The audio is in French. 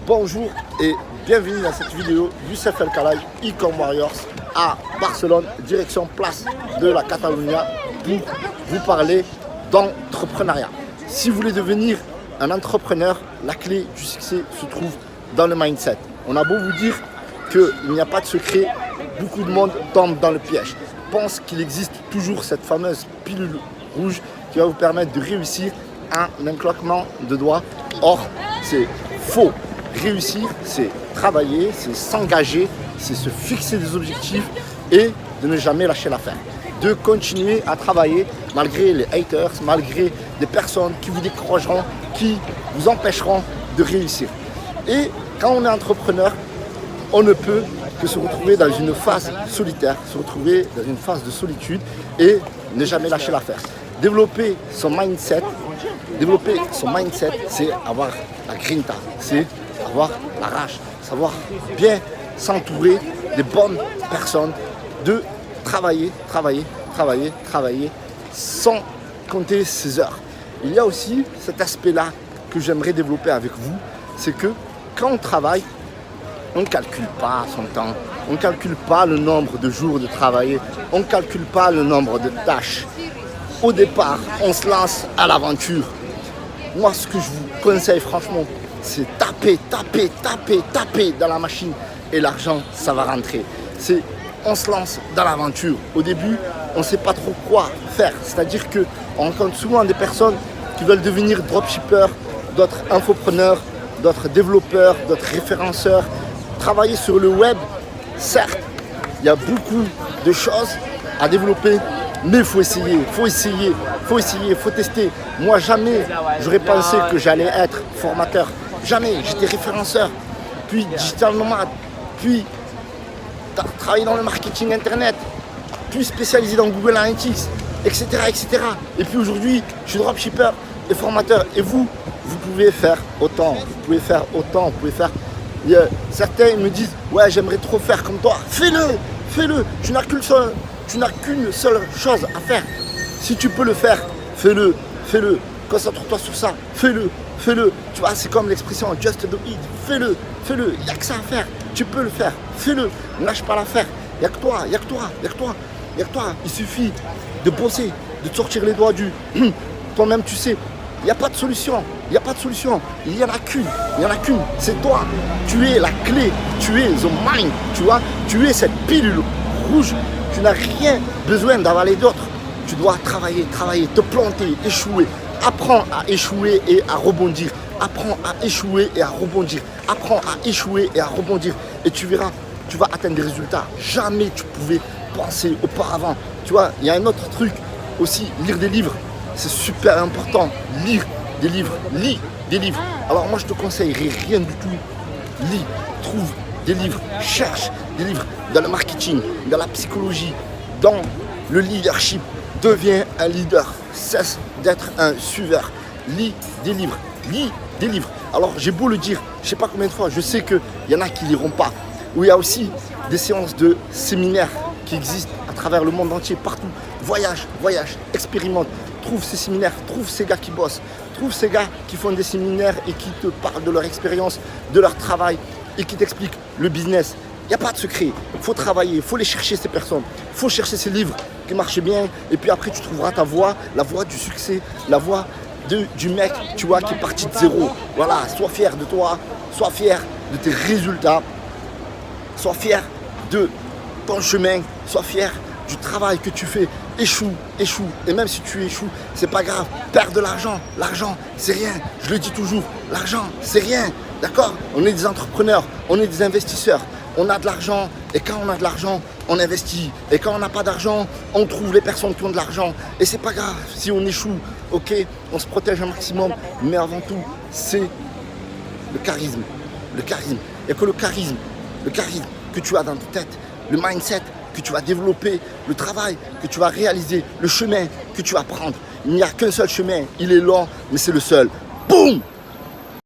Bonjour et bienvenue dans cette vidéo Youssef El Khalaj, E-Com Warriors à Barcelone, direction place de la Catalunya pour vous parler d'entrepreneuriat. Si vous voulez devenir un entrepreneur, la clé du succès se trouve dans le mindset. On a beau vous dire qu'il n'y a pas de secret, beaucoup de monde tombe dans le piège. Pense qu'il existe toujours cette fameuse pilule rouge qui va vous permettre de réussir en un claquement de doigts. Or, c'est faux. Réussir, c'est travailler, c'est s'engager, c'est se fixer des objectifs et de ne jamais lâcher l'affaire. De continuer à travailler malgré les haters, malgré des personnes qui vous décourageront, qui vous empêcheront de réussir. Et quand on est entrepreneur, on ne peut que se retrouver dans une phase solitaire, se retrouver dans une phase de solitude et ne jamais lâcher l'affaire. Développer son mindset, c'est avoir la grinta, c'est avoir la rage, savoir bien s'entourer des bonnes personnes, de travailler sans compter ses heures. Il y a aussi cet aspect-là que j'aimerais développer avec vous, c'est que quand on travaille, on ne calcule pas son temps, on ne calcule pas le nombre de jours de travail, on ne calcule pas le nombre de tâches. Au départ, on se lance à l'aventure. Moi, ce que je vous conseille franchement, c'est taper dans la machine et l'argent, ça va rentrer. On se lance dans l'aventure. Au début, on ne sait pas trop quoi faire. C'est-à-dire qu'on rencontre souvent des personnes qui veulent devenir dropshippers, d'autres infopreneurs, d'autres développeurs, d'autres référenceurs. Travailler sur le web, certes, il y a beaucoup de choses à développer, mais il faut essayer, faut tester. Moi, jamais j'aurais pensé que j'allais être formateur. Jamais, j'étais référenceur, puis digital nomade, puis travailler dans le marketing internet, puis spécialisé dans Google Analytics, etc. Et puis aujourd'hui, je suis dropshipper et formateur. Et vous pouvez faire autant, certains me disent, ouais, j'aimerais trop faire comme toi. Fais-le, tu n'as qu'une seule chose à faire. Si tu peux le faire, fais-le. Concentre-toi sur ça, fais-le. Tu vois, c'est comme l'expression just do it. Fais-le. Il n'y a que ça à faire. Tu peux le faire. Fais-le. Ne lâche pas l'affaire. Il n'y a que toi. Il suffit de bosser, de te sortir les doigts du. Toi-même, tu sais, il n'y a pas de solution. Il n'y en a qu'une. C'est toi. Tu es la clé. Tu es the mind. Tu vois, tu es cette pilule rouge. Tu n'as rien besoin d'avaler d'autres. Tu dois travailler, te planter, échouer. Apprends à échouer et à rebondir. Et tu verras, tu vas atteindre des résultats. Jamais tu pouvais penser auparavant. Tu vois, il y a un autre truc aussi, lire des livres. C'est super important. Lis des livres. Alors moi, je te conseillerais rien du tout. Lis, trouve des livres, cherche des livres dans le marketing, dans la psychologie, dans le leadership. Deviens un leader, cesse d'être un suiveur. Lis des livres. Alors j'ai beau le dire, je ne sais pas combien de fois, je sais qu'il y en a qui ne liront pas. Où il y a aussi des séances de séminaires qui existent à travers le monde entier, partout. Voyage, expérimente. Trouve ces séminaires, trouve ces gars qui bossent, trouve ces gars qui font des séminaires et qui te parlent de leur expérience, de leur travail et qui t'expliquent le business. Il n'y a pas de secret, il faut travailler, il faut les chercher ces personnes, il faut chercher ces livres qui marchent bien et puis après tu trouveras ta voie, la voie du succès, la voie du mec, tu vois, qui est parti de zéro. Voilà, sois fier de toi, sois fier de tes résultats, sois fier de ton chemin, sois fier du travail que tu fais. Échoue. Et même si tu échoues, c'est pas grave. Perds de l'argent. L'argent, c'est rien. Je le dis toujours, l'argent, c'est rien. D'accord? On est des entrepreneurs, on est des investisseurs. On a de l'argent et quand on a de l'argent, on investit. Et quand on n'a pas d'argent, on trouve les personnes qui ont de l'argent. Et c'est pas grave si on échoue, ok, on se protège un maximum. Mais avant tout, c'est le charisme. Il n'y a que le charisme que tu as dans ta tête, le mindset que tu vas développer, le travail que tu vas réaliser, le chemin que tu vas prendre. Il n'y a qu'un seul chemin, il est long, mais c'est le seul. Boum!